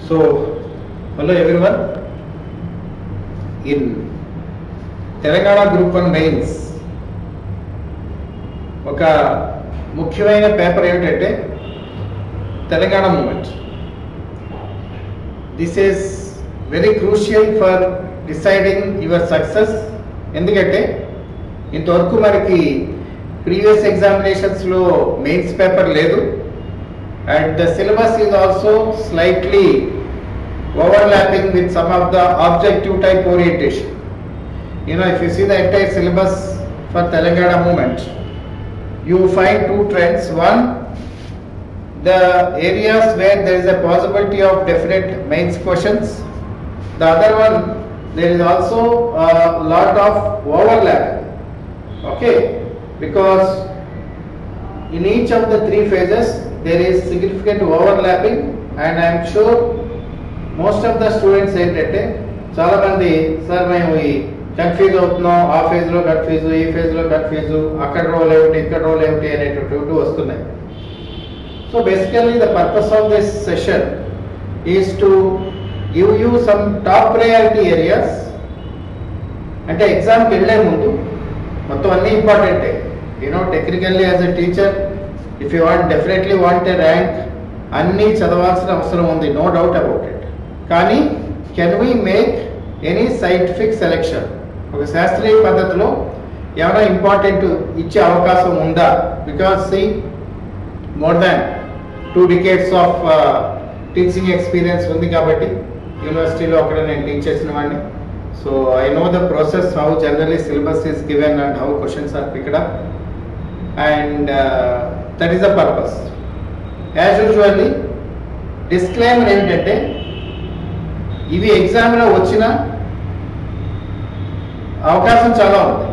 So, hello everyone. In Telangana Group 1 Mains, ఒక ముఖ్యమైన paper ఏమిటంటే Telangana movement. This is very crucial for deciding your success. ఎందుకంటే ఇంతవరకు మనకి ప్రీవియస్ ఎగ్జామినేషన్స్లో మెయిన్స్ పేపర్ లేదు, and the syllabus is also slightly overlapping with some of the objective type orientation. You know, if you see the entire syllabus for Telangana movement, you find two trends. One, the areas where there is a possibility of definite mains questions. The other one, there is also a lot of overlap. Okay, because in each of the three phases there is significant overlapping, and I am sure most of the students ఏంటంటే చాలా మంది sir మేము ఈ confuse అవుతున్నాం, ఆ ఫేజ్లో confuse, ఈ ఫేజ్లో కన్ఫ్యూజ్, అక్కడ రోల్ ఏమిటి ఇక్కడ రోల్ ఏమిటి అనేటటువంటి వస్తున్నాయి. So basically the purpose of this session is to give you some top priority areas. అంటే ఎగ్జామ్కి వెళ్ళే ముందు మొత్తం అన్నీ ఇంపార్టెంటే. You know technically as a teacher, if you definitely want a rank, అన్నీ చదవాల్సిన అవసరం ఉంది, నో డౌట్ అబౌట్ ఇట్. కానీ can we make any scientific selection? ఒక శాస్త్రీయ పద్ధతిలో ఏమైనా ఇంపార్టెంట్ ఇచ్చే అవకాశం ఉందా? Because see more than 2 decades of teaching experience ఉంది కాబట్టి యూనివర్సిటీలో అక్కడ నేను టీచ్ చేసిన వాడిని. So I know the process, how generally syllabus is given and how questions are picked up, and that is the purpose. As usually disclaimer ఏంటంటే ఇవి ఎగ్జామ్లో వచ్చిన అవకాశం చాలా ఉంది.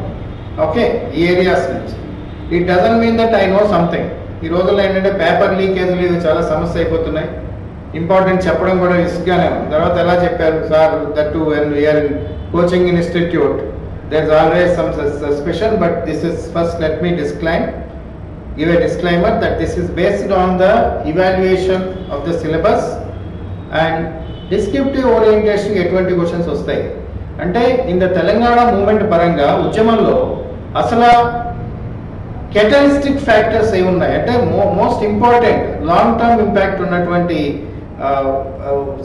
ఓకే, ఈ ఏరియాస్ నుంచి. It doesn't mean that I know something. ఈ రోజుల్లో ఏంటంటే పేపర్ లీకేజ్లు ఇవి చాలా సమస్య అయిపోతున్నాయి. ఇంపార్టెంట్ చెప్పడం కూడా విసుగ్గానే ఉంది. తర్వాత ఎలా చెప్పారు sir, that to when we are in coaching institute there is always some suspicion, but this is first let me give a disclaimer that this is based on the evaluation of the syllabus and descriptive orientation. ఎటువంటి questions వస్తాయి అంటే in the Telangana moment పరంగా ఉద్యమంలో అసలు కెటలిస్టిక్ factors ఏమి ఉన్నాయి అంటే most important long term impact ఉన్నటువంటి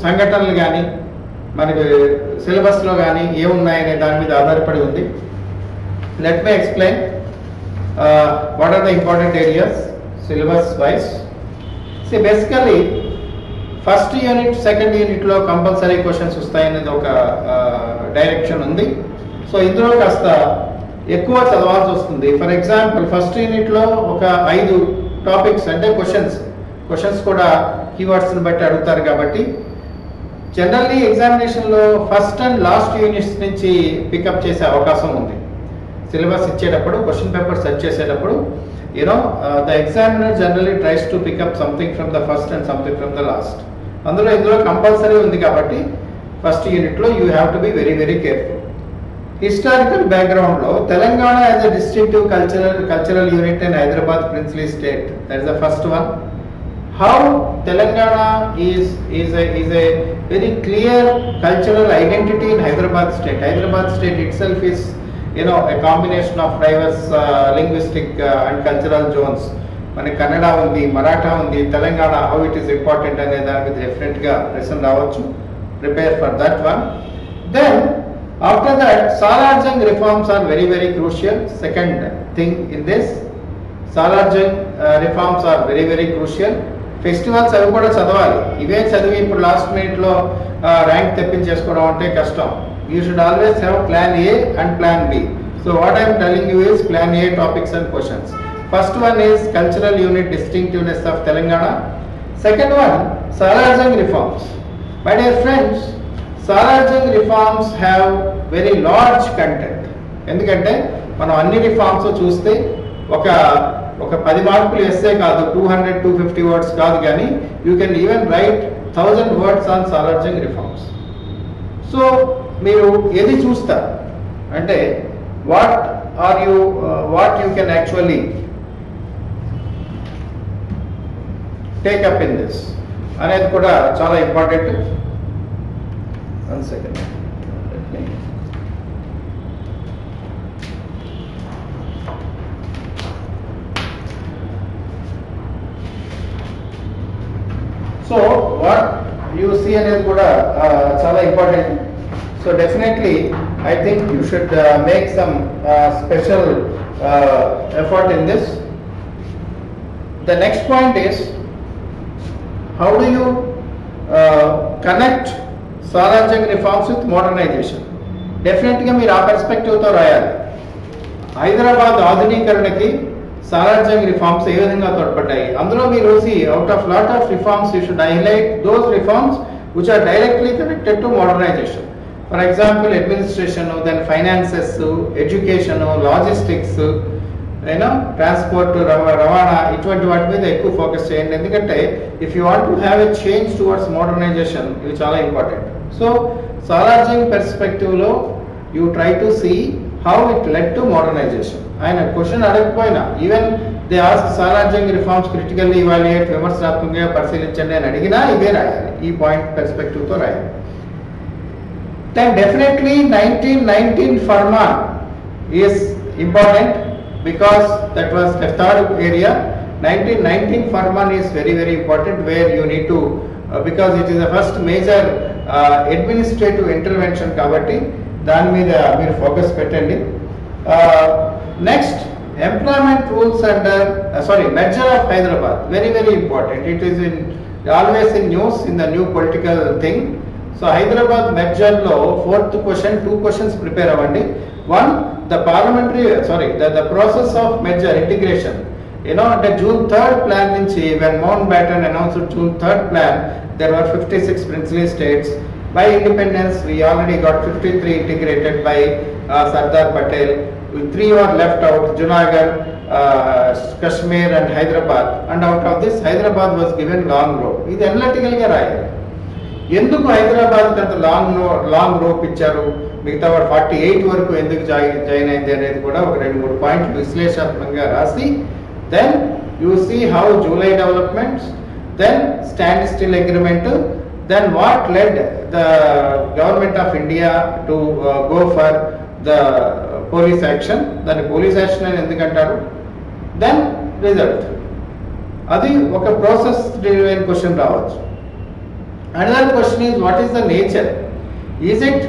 సంఘటనలు కానీ మనకి సిలబస్లో కానీ ఏమున్నాయనే దాని మీద ఆధారపడి ఉంది. Let me explain what are the important areas syllabus wise. So basically first unit second యూనిట్లో కంపల్సరీ క్వశ్చన్స్ వస్తాయనేది ఒక డైరెక్షన్ ఉంది. సో ఇందులో కాస్త ఎక్కువ చదవాల్సి వస్తుంది. ఫర్ ఎగ్జాంపుల్ ఫస్ట్ యూనిట్లో ఒక 5 టాపిక్స్ అంటే క్వశ్చన్స్ కూడా కీవర్డ్స్ని బట్టి అడుగుతారు కాబట్టి జనరల్లీ ఎగ్జామినేషన్లో ఫస్ట్ అండ్ లాస్ట్ యూనిట్స్ నుంచి పికప్ చేసే అవకాశం ఉంది. సిలబస్ ఇచ్చేటప్పుడు క్వశ్చన్ పేపర్ సెర్చ్ చేసేటప్పుడు you know the examiner generally tries to pick up something from the first and something from the last. ఇందులో కంపల్సరీ ఉంది కాబట్టి ఫస్ట్ యూనిట్లో you have to be very very careful. Historical బ్యాక్గ్రౌండ్లో Telangana as a distinctive cultural unit in Hyderabad princely state, that is the first one. How Telangana is a very clear cultural identity in Hyderabad state. Hyderabad state itself is, you know, a combination of diverse linguistic and cultural zones. Mane Kannada undi, Maratha undi, Telangana, how it is important ane daniki definitely ga lesson ravachu. Prepare for that one. Then after that Salarjung reforms are very very crucial. Second thing in this, Salarjung reforms are very very crucial. Festivals అవి కూడా చదవాలి. ఇవే చదివి ఇప్పుడు last మినిట్లో rank తెప్పించేసుకోవడం అంటే కష్టం. You should always have plan A and plan B. So what I'm telling you is plan A topics and questions. First one is cultural unit distinctiveness of Telangana. Second one Salar Jung reforms. My dear friends, Salar Jung reforms have very large content. ఎందుకంటే మనం అన్ని reforms చూస్తే ఒక 10 మార్కులు essay కాదు, 200-250 words కాదు, కానీ you can even right 1000 words on Salar Jung reforms. So మీరు ఏది చూస్తారు అంటే what you can actually take up in this అనేది కూడా చాలా important. One second. Let me. So what you see అనేది కూడా చాలా important. So definitely I think you should make some special effort in this. The next point is, how do you connect స్వరాజ్యం reforms with modernisation? డెఫినెట్గా మీరు ఆ పర్స్పెక్టివ్తో రాయాలి. హైదరాబాద్ ఆధునీకరణకి స్వరాజ్యం reforms ఏ విధంగా తోడ్పడ్డాయి, అందులో మీరు out of lot of reforms you should highlight those reforms which are directly connected to modernisation. For example administration, then finances, education, logistics, transport, రవాణా, ఇటువంటి వాటి మీద ఎక్కువ ఫోకస్ చేయండి. ఎందుకంటే if you want to have a change towards modernisation, ఇది చాలా important. So Salar Jung perspective లో you try to see how it led to modernisation. ఆయన క్వశ్చన్ అడగకపోయినా even they ask Salar Jung reforms critically evaluate, విమర్శనాత్మకంగా పరిశీలించండి అని అడిగినా ఇదే రాయాలి, ఈ పాయింట్ పెర్స్పెక్టివ్ తో రాయాలి. Then definitely 1919 Farman is important because that was the third area. 1919 Farman is very very important, where you need to because it is the first major administrative intervention కాబట్టి దాని మీద మీరు ఫోకస్ పెట్టండి. Next employment rules under merger of Hyderabad, very very important. It is in always in news in the new political thing. So Hyderabad merger లో fourth question, 2 questions prepare అవ్వండి. One, the parliamentary the process of merger integration. అంటే June 3rd plan నుంచి, when mount baton announced June 3rd plan, there were 56 princely states. By independence we already got 53 integrated by Sardar Patel. 3 were left out, Junagadh, Kashmir and Hyderabad, and out of this Hyderabad was given long rope. ఇది analytical గా రాయాలి. ఎందుకు హైదరాబాద్ అంత long rope ఇచ్చారు, మిగతా 48 వరకు ఎందుకు join అయింది అనేది కూడా ఒక 2-3 పాయింట్లు విశ్లేషణాత్మకంగా రాసి, then you see how July developments, then standstill agreement, then what led the government of India to go for the police action. దాన్ని పోలీస్ యాక్షన్ అని ఎందుకంటారు, దెన్ రిజల్ట్. అది ఒక ప్రాసెస్ డ్రివెన్ క్వశ్చన్ రావచ్చు. Another question is, what is the nature? Is it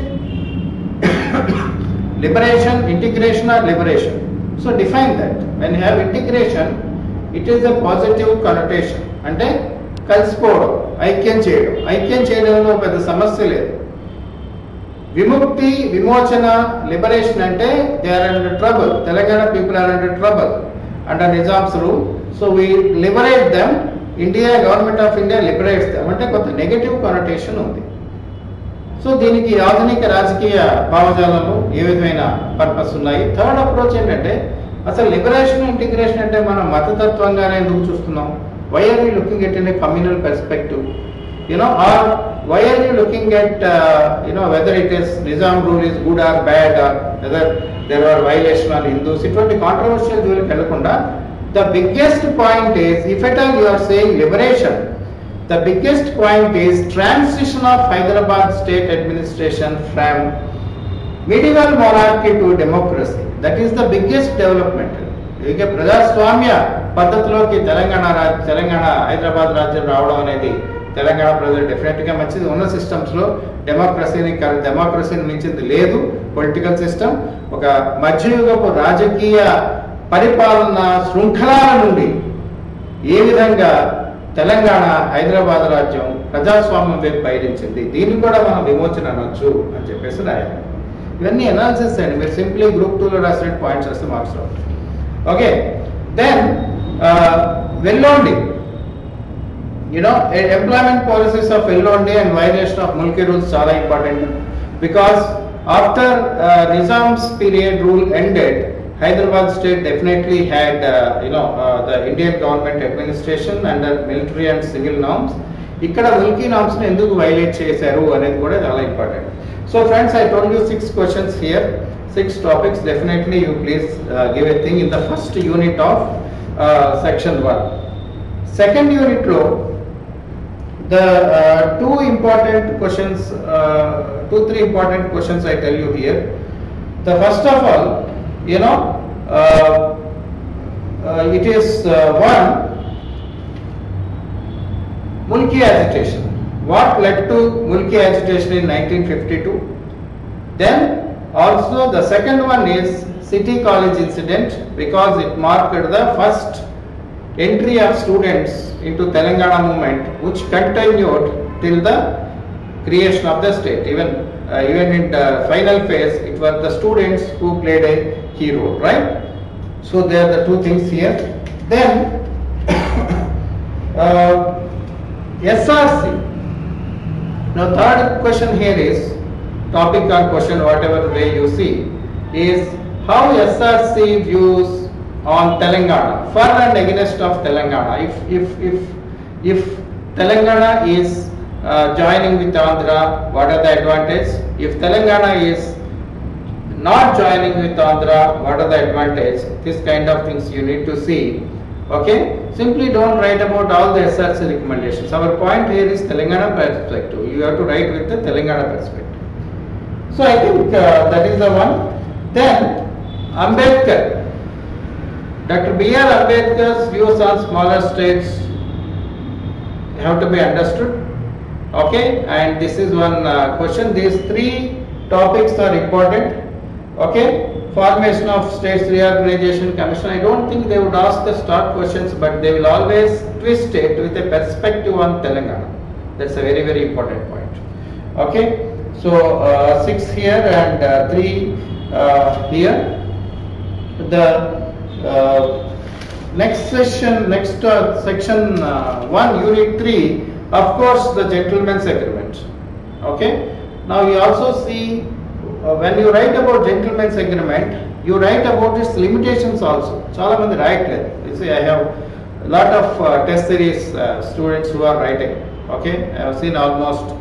liberation, integration or liberation? So define that. When you have integration, it is a positive connotation. అంటే కలిసిపోవడం, ఐక్యం చేయడంలో పెద్ద సమస్య లేదు. విముక్తి, విమోచన, లిబరేషన్ అంటే they are under trouble. Telangana people are under trouble under Nizam's rule. So we liberate them, India, government of India liberates them అంటే కొంత నెగటివ్ కానోటేషన్ ఉంది. సో దీనికి ఆధునిక రాజకీయ భావజాలంలో ఏ విధమైన పర్పస్ ఉన్నాయి. థర్డ్ అప్రోచ్ ఏంటంటే, అసలు లిబరేషన్, ఇంటిగ్రేషన్ అంటే మనం మతతత్వంగానే ఎందుకు చూస్తున్నాం? Why are you looking at in a communal perspective, or why are you looking at whether it is Nizam rule is good or bad, or whether there are violation on Hindus, ఇటువంటి controversial జోలికి వెళ్ళకుండా, the biggest point is, if at all you are saying liberation, the biggest point is transition of Hyderabad state administration from medieval monarchy to democracy. That is the biggest development. ఇక ప్రజాస్వామ్య పద్ధతిలోకి తెలంగాణ హైదరాబాద్ రాజ్యం రావడం అనేది తెలంగాణ ప్రజలు definite గా మంచిది. ఉన్న systems లో డెమోక్రసీని మించింది లేదు. పొలిటికల్ సిస్టమ్ ఒక మధ్యయుగపు రాజకీయ పరిపాలన శృంఖలాల నుండి ఏ విధంగా తెలంగాణ హైదరాబాద్ రాజ్యం ప్రజాస్వామ్యం వైపు పయనించింది, దీన్ని కూడా మనం విమోచన అనొచ్చు అని చెప్పేసి రాయాలి. ఇవన్నీ అనాలిసిస్ అండి. మీరు సింప్లీ గ్రూప్ 2లో రాసిన పాయింట్స్ వస్తే మార్క్స్ రావు. Okay, then Vellodi, employment policies of Vellodi and violation of Mulki rules చాలా important. Because after Nizam's period rule ended, Hyderabad state definitely had the Indian government administration under military and civil norms. ఇక్కడ Milky norms ని ఎందుకు violate చేశారు అనేది కూడా చాలా important. So friends, I told you 6 questions here, 6 topics. Definitely you please give a thing in the first unit of section 1. Second unit lo the 2 important questions 2-3 important questions I tell you here. The first of all, it is one, Mulki agitation. What led to Mulki agitation in 1952? Then also the second one is City College incident, because it marked the first entry of students into Telangana movement, which continued till the creation of the state. Even in the final phase, it was the students who played a key role, right? So there are the two things here. Then SRC. Now third question here is, topic or question, whatever way you see, is how SRC views on Telangana, for and against of Telangana. If Telangana is joining with Andhra, what are the advantages? If Telangana is not joining with Andhra, what are the advantages? This kind of things you need to see. Okay, simply don't write about all the SRC recommendations. Our point here is Telangana perspective. You have to write with the Telangana perspective. So I think that is the one. Then Ambedkar. Dr. B.R. Ambedkar's views on smaller states have to be understood. Okay, and this is one question. These three topics are important. Okay, formation of states reorganization commission. I don't think they would ask the start questions, but they will always twist it with a perspective on Telangana. That's a very, very important point. Okay, so 6 here and 3 here. The next section, section 1, unit 3, of course, the gentleman's agreement. Okay, now you also see when you write about gentleman's agreement, you write about its limitations also. Chala mandi rayatledu. You see, I have a lot of test series students who are writing. Okay, I have seen almost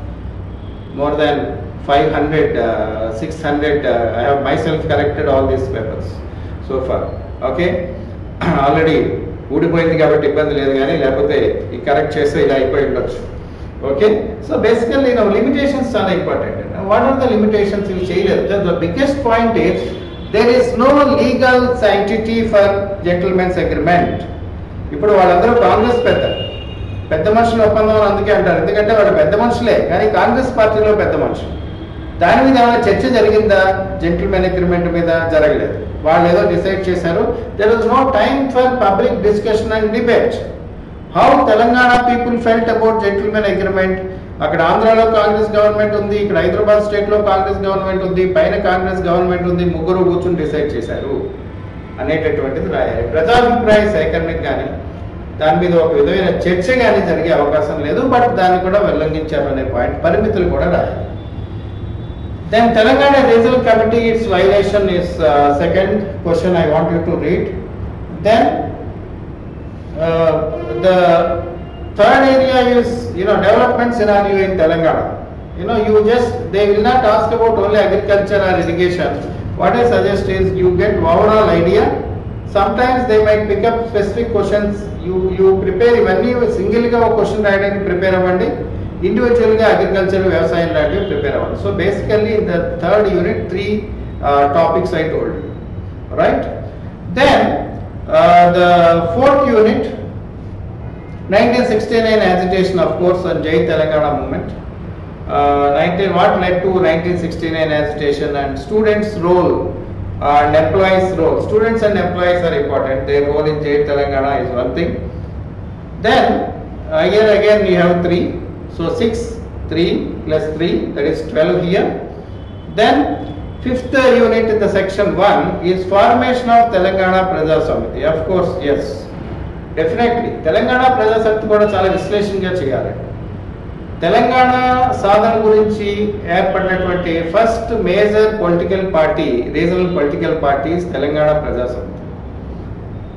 more than 500, 600. I have myself corrected all these papers so far. Okay, already ఊడిపోయింది కాబట్టి ఇబ్బంది లేదు, కానీ లేకపోతే ఈ correct చేస్తే ఇలా అయిపోయి ఉండొచ్చు. ఓకే, సో బేసికల్లీ లిమిటేషన్స్ చాలా important. What are the limitations? ఇవి చేయలేదు. The biggest point is there is no legal sanctity for gentlemen's agreement. ఇప్పుడు వాళ్ళందరూ కాంగ్రెస్ పెద్ద మనుషుల ఒప్పందం అందుకే అంటారు, ఎందుకంటే వాళ్ళు పెద్ద మనుషులే, కానీ కాంగ్రెస్ పార్టీలో పెద్ద మనుషులు. దాని మీద ఏమైనా చర్చ జరిగిందా? జెంటిల్మెన్ అగ్రిమెంట్ మీద జరగలేదు. వాళ్ళు ఏదో డిసైడ్ చేశారు. There was no time for public discussion and debate. How Telangana people felt about gentlemen agreement. అక్కడ ఆంధ్రాలో కాంగ్రెస్ గవర్నమెంట్ ఉంది, ఇక్కడ హైదరాబాద్ స్టేట్ లో కాంగ్రెస్ గవర్నమెంట్ ఉంది, పైన కాంగ్రెస్ గవర్నమెంట్ ఉంది, ముగ్గురు కూర్చుని డిసైడ్ చేశారు అనేటటువంటిది రాయాలి. ప్రజాభిప్రాయ సేకరణకు కానీ దాని మీద ఒక విధమైన చర్చ కానీ జరిగే అవకాశం లేదు, బట్ దాన్ని కూడా ఉల్లంఘించారు అనే పాయింట్, పరిమితులు కూడా రాయాలి. Then Telangana Regional Committee, its violation is second question I want you to read. Then the third area is development scenario in Telangana. They will not ask about only agriculture or irrigation. What I suggest is you get overall idea. Sometimes they might pick up specific questions. You prepare ఇవన్నీ single గా ఒక question రాయడానికి prepare అవ్వండి, individual గా agriculture వ్యవసాయం లాంటివి prepare అవ్వండి. So basically in the third unit 3 topics I told you, right? Then the fourth unit 1969 agitation, of course, on Jai Telangana movement. What led to 1969 agitation and students' role and employees' role. Students and employees are important. Their role in Jai Telangana is one thing. Then here again we have 3. So 6, 3 plus 3, that is 12 here. Then fifth unit in the section 1 is formation of Telangana Praja Samiti. Of course, yes, definitely Telangana Praja Samiti kuda chaala విశ్లేషణగా చేయాలి. తెలంగాణ సాధన గురించి ఏర్పడినటువంటి first major political party, regional political parties Telangana ప్రజా సమితి.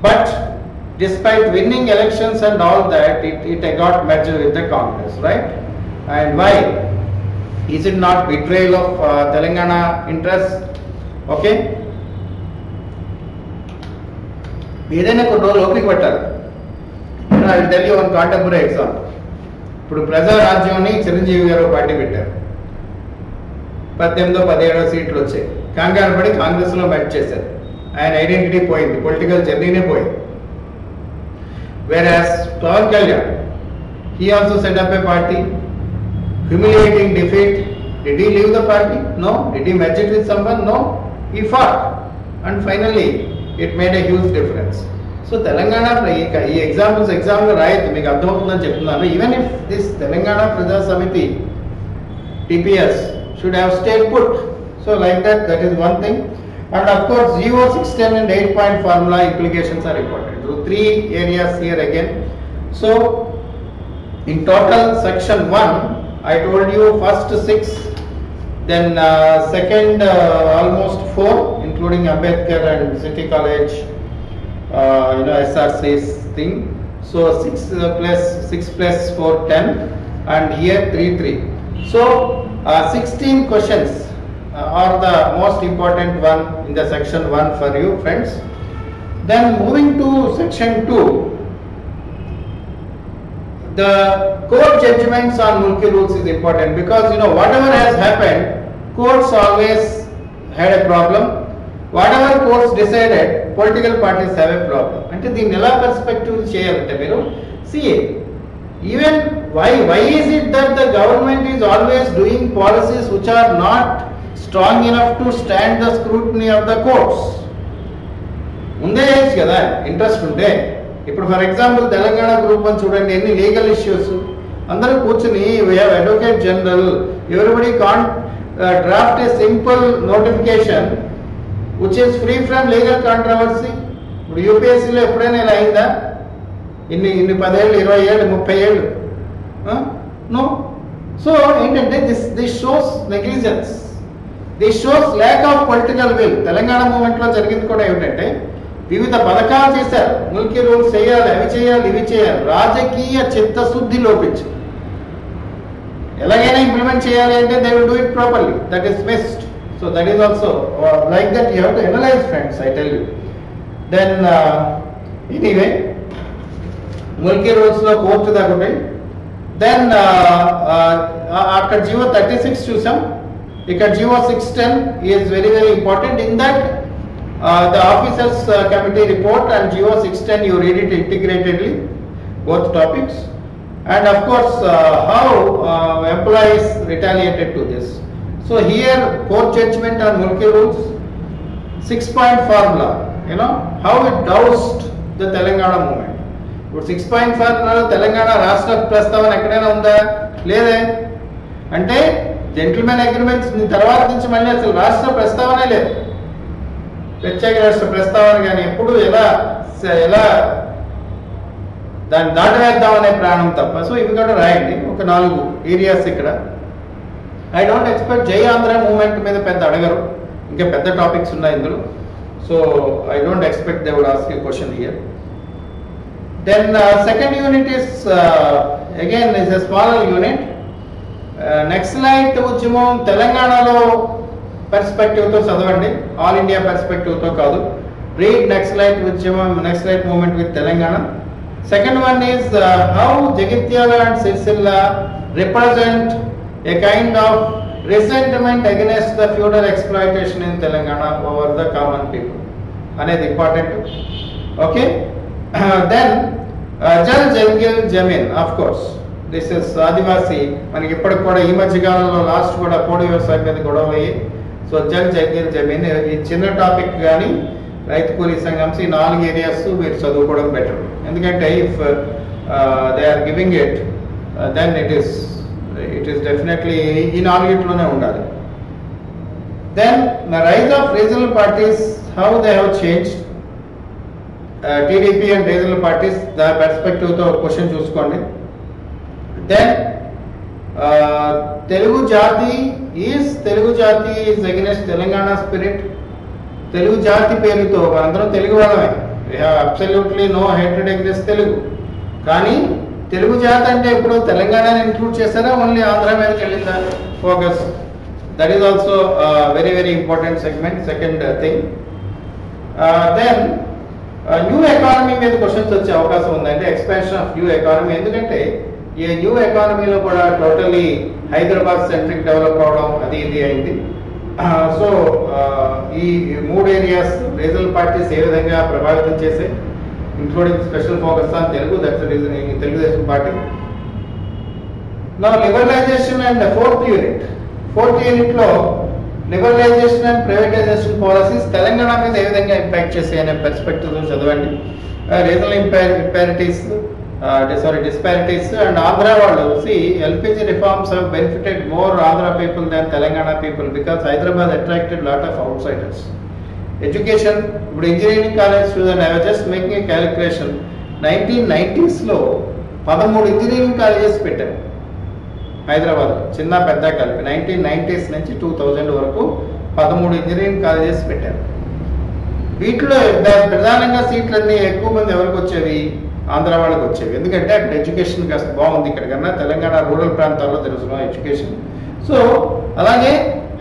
But despite winning elections and all that, it got merged with the Congress, right? And why? Is it not betrayal of Telangana interests? Okay? ఏదైనా కొన్ని రోజులు ఓపిక పట్టారు. I will tell you one contemporary example. ఇప్పుడు ప్రజారాజ్యాన్ని చిరంజీవి గారు party పెట్టారు. 18-17 సీట్లు వచ్చాయి. కంగారు పడి కాంగ్రెస్లో మెర్జ్ చేశారు. ఆయన ఐడెంటిటీ పోయింది, పొలిటికల్ జర్నీనే పోయింది. Whereas Pawan Kalyan, he also set up a party, humiliating defeat. Did he leave the party? No. Did he merge it with someone? No. He fought, and finally it made a huge difference. So Telangana, ఈ examples ఎగ్జామ్లో రాయొద్దు, మీకు అర్థమవుతుందని చెప్తున్నాను. Even if this Telangana ప్రజా సమితి TPS should have stayed put. So like that is one thing. And of course, 0, 610 and 8-point formula implications are important. So 3 areas here again. So in total, section 1, I told you first 6, then second almost 4, including Ambedkar and City College, SRC's thing. So 6 plus 4, 10, and here 3. So 16 questions are the most important one in the section 1 for you friends. Then moving to section 2, the court judgments on Mulki rules is important, because whatever has happened, courts always had a problem. Whatever courts decided, political parties have a problem. Ante దీన్ని ఎలా perspective చేయాలంటే మీరు see, even why is it that the government is always doing policies which are not strong enough to stand the scrutiny of the courts? ఉందే కదా interest ఉంటే. ఇప్పుడు for example Telangana group అని చూడండి, ఎన్ని లీగల్ ఇష్యూస్. అందరూ కూర్చుని we have advocate general, everybody can't draft a simple notification which is free from legal controversy. ఇప్పుడు యూపీఎస్సీలో ఎప్పుడైనా ఇలా అయిందా? ఇన్ని 10 ఏళ్ళు, 20 ఏళ్ళు, 30 ఏళ్ళు? నో. సో ఏంటంటే this shows negligence, this shows lack of political will. Telangana మూమెంట్లో జరిగింది కూడా ఏమిటంటే, వివిధ పథకాలు చేశారు, ముల్కీ రూల్స్ చేయాలి, అవి చేయాలి, ఇవి చేయాలి, రాజకీయ చిత్తశుద్ధి లోపించి ఎలాగైనా ఇంప్లిమెంట్ చేయాలి అంటే they will do it properly. That is missed. So that is also like that you have to analyse friends, I tell you. Then anyway Mulki రూల్స్లో కోర్టు దాకా ఉంటాయి. దెన్ అక్కడ జియో 36 చూసాం, ఇక్కడ GO 610 is very important. In that the officers committee report and GO 610, you read it integratedly, both topics, and of course how employees retaliated to this. So here court judgment on Mulki rules, 6-point formula, how it doused the Telangana movement. 6-point formula Telangana రాష్ట్ర ప్రస్తావన ఎక్కడైనా ఉందా? లేదే. అంటే gentlemen agreements తర్వాత నుంచి మళ్ళీ అసలు రాష్ట్ర ప్రస్తావనే లేదు, ప్రత్యేక రాష్ట్ర ప్రస్తావన కానీ ఎప్పుడు ఎలా దాన్ని దాటవేద్దామనే ప్రాణం తప్ప. సో ఇవి కూడా రాయండి, ఒక 4 ఏరియాస్ ఇక్కడ. ఐ డోంట్ ఎక్స్పెక్ట్ జై ఆంధ్ర మూవ్మెంట్ మీద పెద్ద అడగరు, ఇంకా పెద్ద టాపిక్స్ ఉన్నాయి ఇందులో. So I don't expect they would ask you question here. Then second unit is again is a smaller unit. Naxalite ఉద్యమం తెలంగాణలో పర్స్పెక్టివ్తో చదవండి, ఆల్ ఇండియా పర్స్పెక్టివ్తో కాదు. రీడ్ నక్సలైట్ ఉద్యమం, Naxalite movement with Telangana. Second one is how Jagtial and Sircilla represent a kind of resentment against the feudal exploitation in Telangana over the common people అనేది important. Okay. Then Jal Jangal Zameen, of course this is Adivasi. మనకి ఇప్పటికి కూడా ఈ మధ్య కాలంలో last కూడా పోడు వ్యవసాయం మీద గొడవ అయ్యి, సో జల్ జంగిల్ జమీన్ ఈ చిన్న టాపిక్ కానీ రైతు కూలీ సంఘంస్ ఈ 4 ఏరియాస్ మీరు చదువుకోవడం బెటర్. ఎందుకంటే if they are giving it then it is definitely ఈ 4 ఉండాలి. Then the rise of regional parties, how they have changed. TDP and regional parties the పర్స్పెక్టివ్తో క్వశ్చన్ చూసుకోండి. Then Telugu jati is against Telangana spirit. Telugu జాతి పేరుతో మనందరం తెలుగు వాళ్ళమే, we have absolutely no hatred against Telugu. కానీ తెలుగు జాతి అంటే ఇప్పుడు తెలంగాణని ఇంక్లూడ్ చేశారా, ఓన్లీ ఆంధ్ర మీదకి వెళ్ళిందా focus? That is also very important segment. Second thing. Then new economy మీద క్వశ్చన్స్ వచ్చే అవకాశం ఉందంటే ఎక్స్పాన్షన్ ఆఫ్ న్యూ ఎకానమీ. ఎందుకంటే ఈ న్యూ ఎకానమీలో కూడా టోటలీ హైదరాబాద్ సెంట్రిక్ డెవలప్ అవడం అది ఇది అయింది. సో ఈ 3 ఏరియాస్ రీజనల్ పార్టీస్ ఏ విధంగా ప్రభావితం చేశాయి, including special focus on Telugu, that's the reason Telugu Desam party. Now liberalization and the fourth unit లో liberalisation and privatisation policies Telangana మీద ఏ విధంగా ఇంపాక్ట్ చేసాయి అనే పర్స్పెక్టివ్ చదవండి. రీజనల్ disparities and Andhra వాళ్ళు LPG reforms have benefited more Andhra people than Telangana people because Hyderabad attracted lot of outsiders. Education, ఇప్పుడు engineering college student, I was just making a calculation, 1990s లో 13 engineering colleges పెట్టారు హైదరాబాద్, చిన్న పెద్ద కలిపి 1990s నుంచి 2000 వరకు 13 engineering colleges పెట్టారు. వీటిలో ప్రధానంగా సీట్లన్నీ ఎక్కువ మంది ఎవరికి వచ్చేవి, ఆంధ్ర వాళ్ళకి వచ్చేవి. ఎందుకంటే అక్కడ ఎడ్యుకేషన్ కాస్త బాగుంది, ఇక్కడ కన్నా తెలంగాణ రూరల్ ప్రాంతాల్లో తెలుసు ఎడ్యుకేషన్. సో అలాగే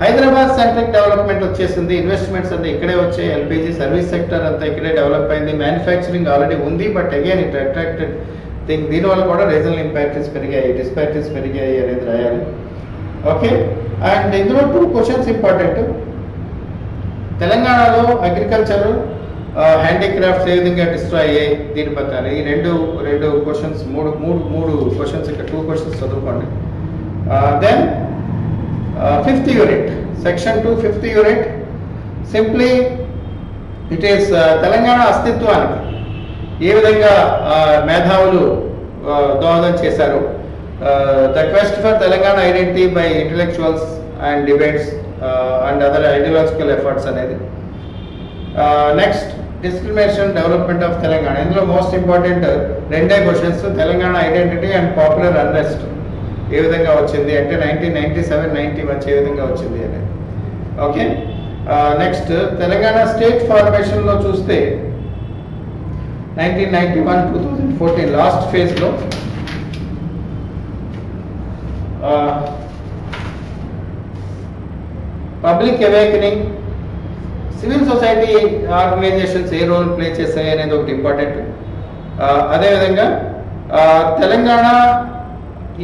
హైదరాబాద్ సెంట్రిక్ డెవలప్మెంట్ వచ్చేసింది, ఇన్వెస్ట్మెంట్స్ అంతా ఇక్కడే వచ్చాయి, ఎల్పిజి సర్వీస్ సెక్టర్ అంతా ఇక్కడే డెవలప్ అయింది, మ్యానుఫ్యాక్చరింగ్ ఆల్రెడీ ఉంది, but again it attracted thing. దీనివల్ల కూడా రీజనల్ డిస్పారిటీస్ పెరిగాయి అనేది రాయాలి. ఓకే, అండ్ ఇందులో 2 క్వశ్చన్స్ ఇంపార్టెంట్. తెలంగాణలో అగ్రికల్చర్, హ్యాండీక్రాఫ్ట్స్ ఏ విధంగా డిస్ట్రాయ్ అయ్యాయి దీని పట్ల, ఈ రెండు క్వశ్చన్స్, మూడు క్వశ్చన్స్, ఇక్కడ 2 క్వశ్చన్స్ చదువుకోండి. Then 5th unit, section 2 5th unit, simply it is Telangana అస్తిత్వానికి ఏ విధంగా మేధావులు దోహదం చేశారు, the quest for Telangana identity by intellectuals and debates and other ideological efforts అనేది. Next, discrimination development of Telangana. ఇందులో most important 2 questions, Telangana identity and popular unrest ఏ విధంగా వచ్చింది అంటే 1997-90 మధ్య ఏ విధంగా వచ్చింది అనేది. ఓకే, నెక్స్ట్ తెలంగాణ స్టేట్ ఫార్మేషన్లో చూస్తే 1991-2014 లాస్ట్ ఫేజ్లో public awakening, civil society organisations ఏ రోల్ ప్లే చేస్తాయి అనేది ఒకటి ఇంపార్టెంట్. అదేవిధంగా తెలంగాణ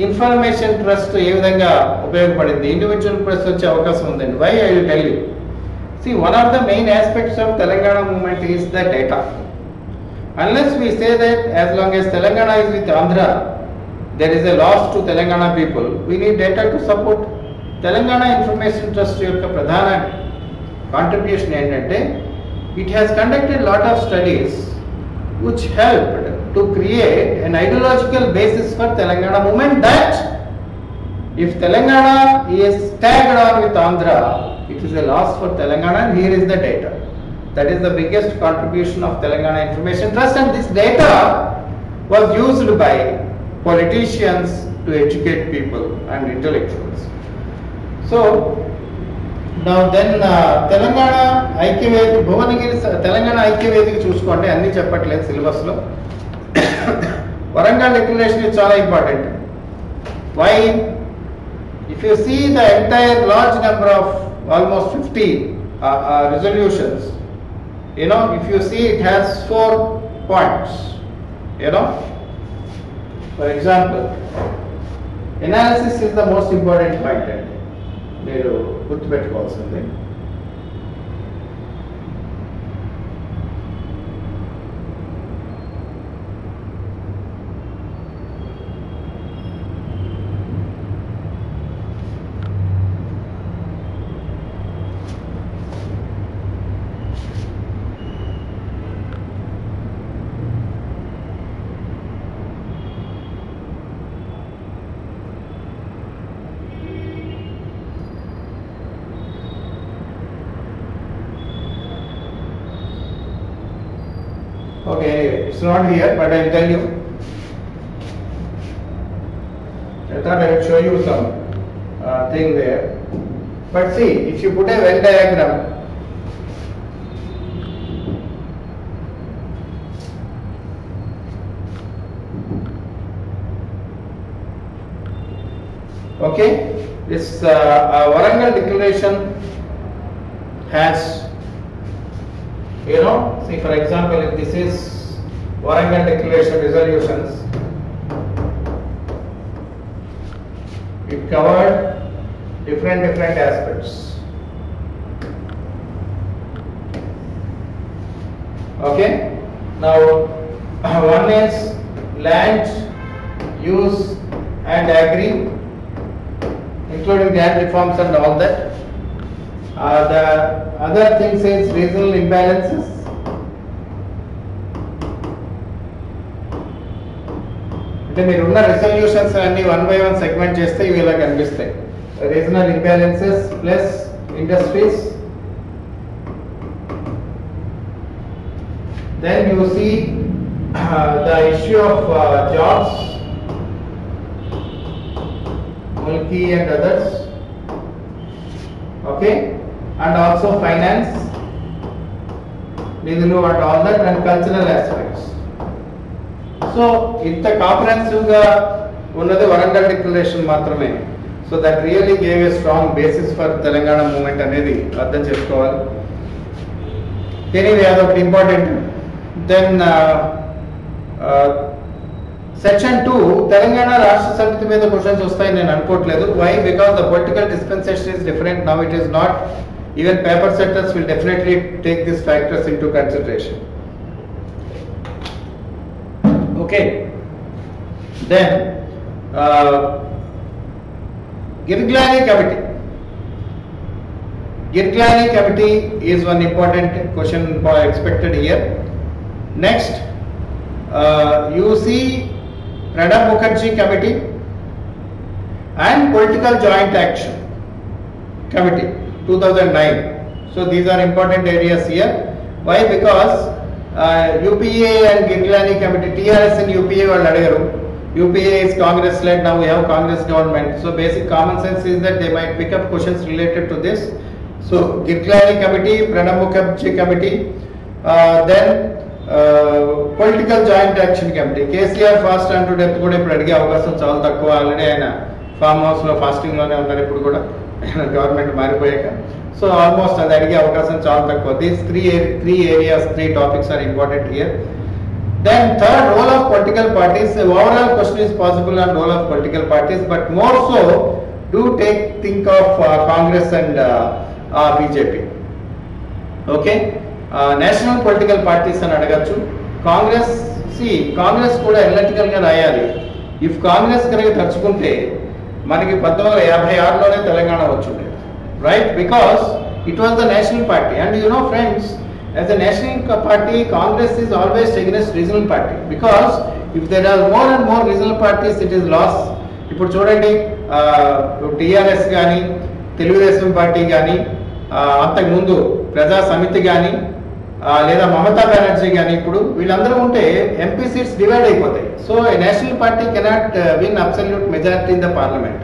ఇన్ఫర్మేషన్ ట్రస్ట్ ఏ విధంగా ఉపయోగపడింది, ఇండివిజువల్ ప్రెస్ వచ్చే అవకాశం ఉందండి. Why I will tell you. One of the main aspects of Telangana movement is the data. Unless we say that as long as Telangana is with Andhra, there is a loss to Telangana people, we need data to support. Telangana Information Trust యొక్క ప్రధాన contribution ఏంటంటే, it has conducted lot of studies which helped to create an ideological basis for Telangana movement that if Telangana is tagged on with Andhra, it is a loss for Telangana, and here is the data. That is the biggest contribution of Telangana Information Trust, and this data was used by politicians to educate people and intellectuals. So now then Telangana ఐక్యవేది, Bhuvanagiri Telangana ఐక్యవేదికి చూసుకోండి, అన్ని చెప్పట్లేదు సిలబస్లో. Warangal declaration is చాలా important. Why? If you see the entire large number of almost 50 resolutions, if you see it has 4 points. For example, analysis is the most important point. మీరు గుర్తుపెట్టుకోవాల్సింది. Okay, it's not here, but I will tell you. I thought I would show you some thing there. But see, if you put a Venn diagram, okay, this Warangal Declaration has, see for example, if this is Warangal Declaration resolutions, It covered different aspects. Okay. Now one is land use and agri, including land reforms and all that. The other thing is regional imbalances. అంటే మీరున్న resolutions అన్ని 1 by 1 segment చేస్తే ఇవి ఇలా కనిపిస్తాయి. Regional imbalances plus industries. Then you see the issue of jobs, Mulki and others. Okay, and also finance, Nidulu and all that, and cultural aspects. So, inta comprehensive ga unnadi Warangal Declaration మాత్రమే. So that really gave a strong basis for Telangana movement అనేది అర్థం చేసుకోవాలి. Anyway, అదొకటి important. Then section 2 Telangana రాష్ట్ర సమితి మీద questions వస్తాయి నేను అనుకోవట్లేదు. Why? Because the political dispensation is different now. It is not. Even paper setters will definitely take these factors into consideration. Okay. Then Girglani Committee. Girglani Committee is one important question expected here. Next, you see Pranab Mukherjee Committee and Political Joint Action Committee 2009. So these are important areas here. Why? Because UPA and Girglani Committee, TRS and UPA were adigaru. UPA is Congress led, now we have Congress government. So basic common sense is that they might pick up questions related to this. So Girglani Committee, Pranab Mukherjee Committee, then political joint action committee. KCR fast and to death కూడా ఇప్పుడు అడిగే అవకాశం చాలా తక్కువ. Already ఆయన form హౌస్లో ఫాస్టింగ్లోనే ఉన్నారు ఇప్పుడు కూడా గవర్నమెంట్ మారిపోయాక. సో ఆల్మోస్ట్ అది అడిగే అవకాశం చాలా తక్కువ. These three areas, 3 topics are important here. Then third, role of political parties. Overall question is possible on role of political parties, but more so do think of Congress and BJP. Okay, national political parties అని అడగచ్చు. కాంగ్రెస్ కూడా electrical గా రాయాలి. If Congress కనుక తలుచుకుంటే మనకి 1956లోనే తెలంగాణ వచ్చింది, right? Because it was the national party. And you know friends, as a national party Congress is always against regional party. Because if there are more and more regional parties it is loss. ఇప్పుడు చూడండి, TRS కానీ, Telugu Desam party కానీ, అంతకుముందు ప్రజా సమితి కానీ, లేదా మమతా బెనర్జీ కానీ, ఇప్పుడు వీళ్ళందరూ ఉంటే ఎంపీ సీట్స్ డివైడ్ అయిపోతాయి. So national party cannot win absolute majority in the parliament.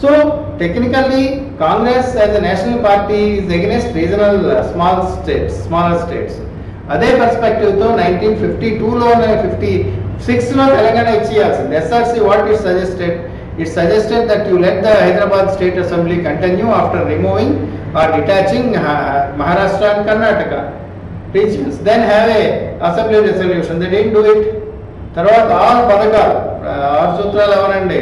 So technically Congress as a national party is against regional smaller states. అదే పర్స్పెక్టివ్ తో 1952లోనే 56లో తెలంగాణ ఇచ్చేయాల్సింది. SRC what it suggested? It suggested that you let the Hyderabad State Assembly continue after removing or detaching Maharashtra and Karnataka regions. Then have a assembly resolution. They didn't do it. తర్వాత all పథకాలు, 6 సూత్రాలు అవనండి,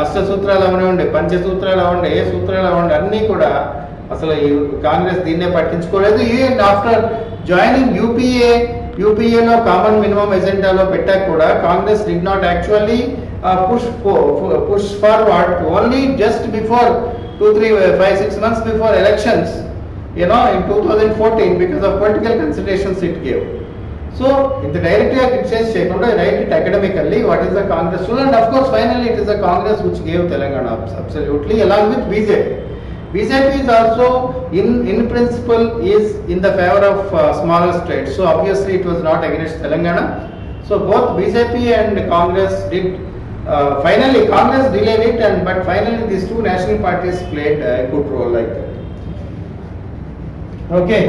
అష్ట సూత్రాలు అవనివ్వండి, పంచసూత్రాలు అవ్వండి, ఏ సూత్రాలు అవ్వండి, అన్నీ కూడా అసలు కాంగ్రెస్ దీన్నే పట్టించుకోలేదు. ఈవెన్ ఆఫ్టర్ జాయినింగ్ యూపీఏలో కామన్ మినిమం ఎజెండాలో పెట్టాక కూడా Congress did not actually push forward. Only just before 5-6 months before elections, in 2014, because of political considerations it gave. So in the directly criticize cheyakunda, write it academically what is the Congress rule, and of course finally it is the Congress which gave Telangana absolutely, along with BJP. BJP is also in principle is in the favor of smaller states. So obviously it was not against Telangana. So both BJP and Congress did. Finally, Congress delayed it, but finally these two national parties played a good role like that. Okay,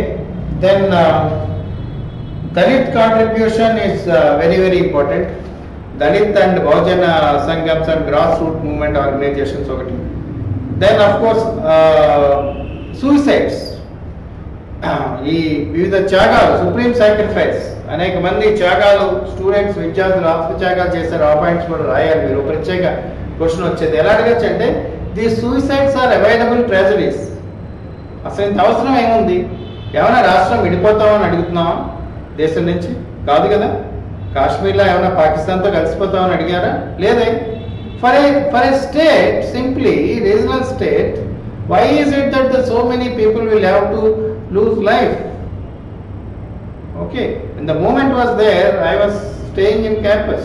then Dalit contribution is very important. Dalit and Bahujana Sanghams and grassroots movement organizations. Then of course suicides. ఈ వివిధ త్యాగాలు, supreme sacrifice, అనేక మంది త్యాగాలు, students, విద్యార్థులు ఆత్మత్యాగాలు చేశారు. ఆ points కూడా రాయాలి మీరు. ప్రత్యేక క్వశ్చన్ వచ్చేది ఎలా అడగచ్చు అంటే, these suicides are avoidable tragedies. అసలు ఇంత అవసరం ఏముంది? ఏమైనా రాష్ట్రం విడిపోతామని అడుగుతున్నావా దేశం నుంచి? కాదు కదా. కాశ్మీర్లో ఏమైనా పాకిస్తాన్తో కలిసిపోతామని అడిగారా? లేదే. For a state, simply regional state, why is it that so many people will have to lose life? Okay, when the movement was there, I was staying in campus.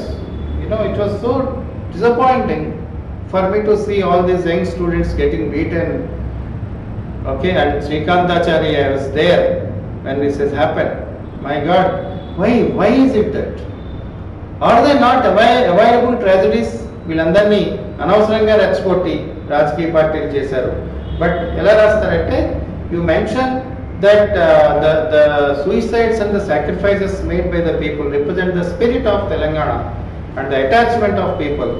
It was so disappointing for me to see all these young students getting beaten. Okay, and Srikantacharya, I was there when this has happened. My God, why is it that? Are they not avoidable tragedies? వీళ్ళందరినీ అనవసరంగా రెచ్చగొట్టి రాజకీయ పార్టీలు చేశారు. But ఎలా రాస్తారంటే, you mention that the suicides and the sacrifices made by the people represent the spirit of Telangana and the attachment of people,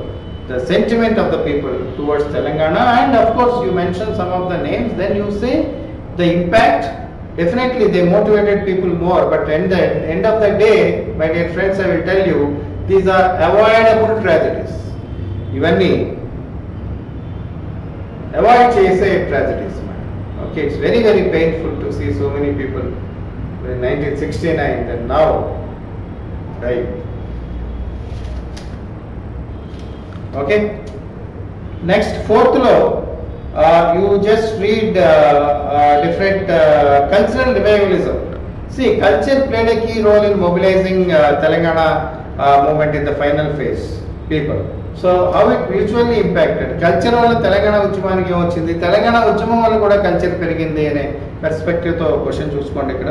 the sentiment of the people towards Telangana, and of course you mention some of the names, then you say the impact, definitely they motivated people more, but at the end of the day, my dear friends, I will tell you, these are avoidable tragedies. Ivanni avoid chese tragedies. Okay, it's very, very painful to see so many people in 1969 and now died. Okay, next, fourth law, you just read different cultural revivalism. See, culture played a key role in mobilizing Telangana movement in the final phase, people. So how it mutually impacted. Culture వల్ల తెలంగాణ ఉద్యమానికి ఏమొచ్చింది, తెలంగాణ ఉద్యమం వల్ల కూడా culture పెరిగింది అనే పర్స్పెక్టివ్తో question చూసుకోండి ఇక్కడ.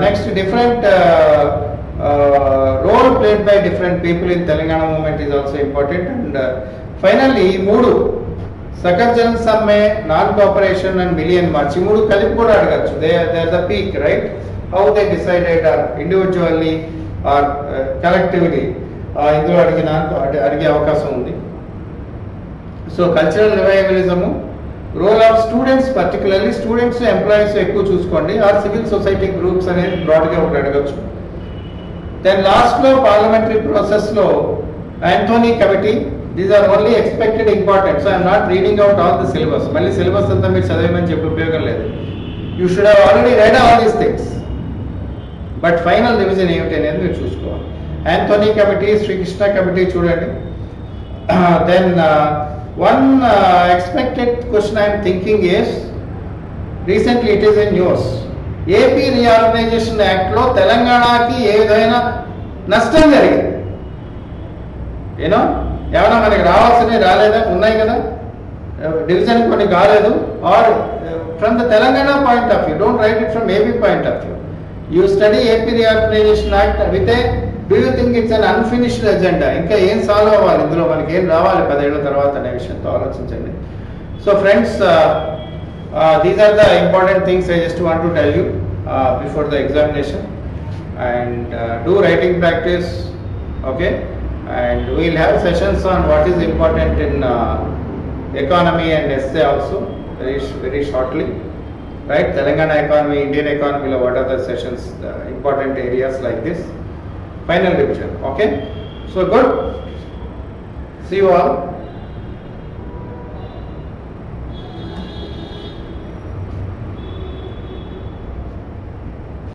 Next, different role played by different people in Telangana movement is also important. And finally ఈ మూడు, సకర్జన్ సమ్మె, non cooperation and million march, ఈ మూడు కలిపి కూడా అడగచ్చు. They are the peak, right? How they decided, or individually or collectively, ఇందులో అడిగే అవకాశం ఉంది. So cultural revivalism, role of students, particularly students, employees ఎక్కువ చూసుకోండి, ఆర్ సివిల్ సొసైటీ గ్రూప్స్ అనేది బ్రాడ్గా ఒకటి అడగచ్చు. దెన్ లాస్ట్లో పార్లమెంటరీ ప్రాసెస్లో Antony committee, these are only expected important. So I'm not reading out all the syllabus. మళ్ళీ సిలబస్ అంతా మీరు చదివేమని చెప్పి ఉపయోగం లేదు. You should have already read all these things. But final revision ఏమిటి అనేది మీరు చూసుకోవాలి. యాంథోనీ కమిటీ, శ్రీకృష్ణ కమిటీ చూడండి. Then one expected question I'm thinking is, recently it is in news, AP reorganisation యాక్ట్లో తెలంగాణకి ఏ విధమైన నష్టం జరిగింది? ఏమైనా మనకి రావాల్సినవి రాలేదా? ఉన్నాయి కదా, డివిజన్ కొన్ని కాలేదు. Or from the Telangana point of view, don't write it from AP point of view. You study AP reorganisation act with a, do you think it's an unfinished agenda? ఇంకా ఏం సాల్వ్ అవ్వాలి ఇందులో, మనకి ఏం రావాలి 10 ఏళ్ల తర్వాత అనే విషయంతో ఆలోచించండి. So friends, these are the important things I just want to tell you before the examination. And do writing practice, okay? And we will have sessions on what is important in economy and essay also very shortly, right? Telangana economy, Indian economy, what are the sessions, important areas like this, final revision, okay? So good, see you all.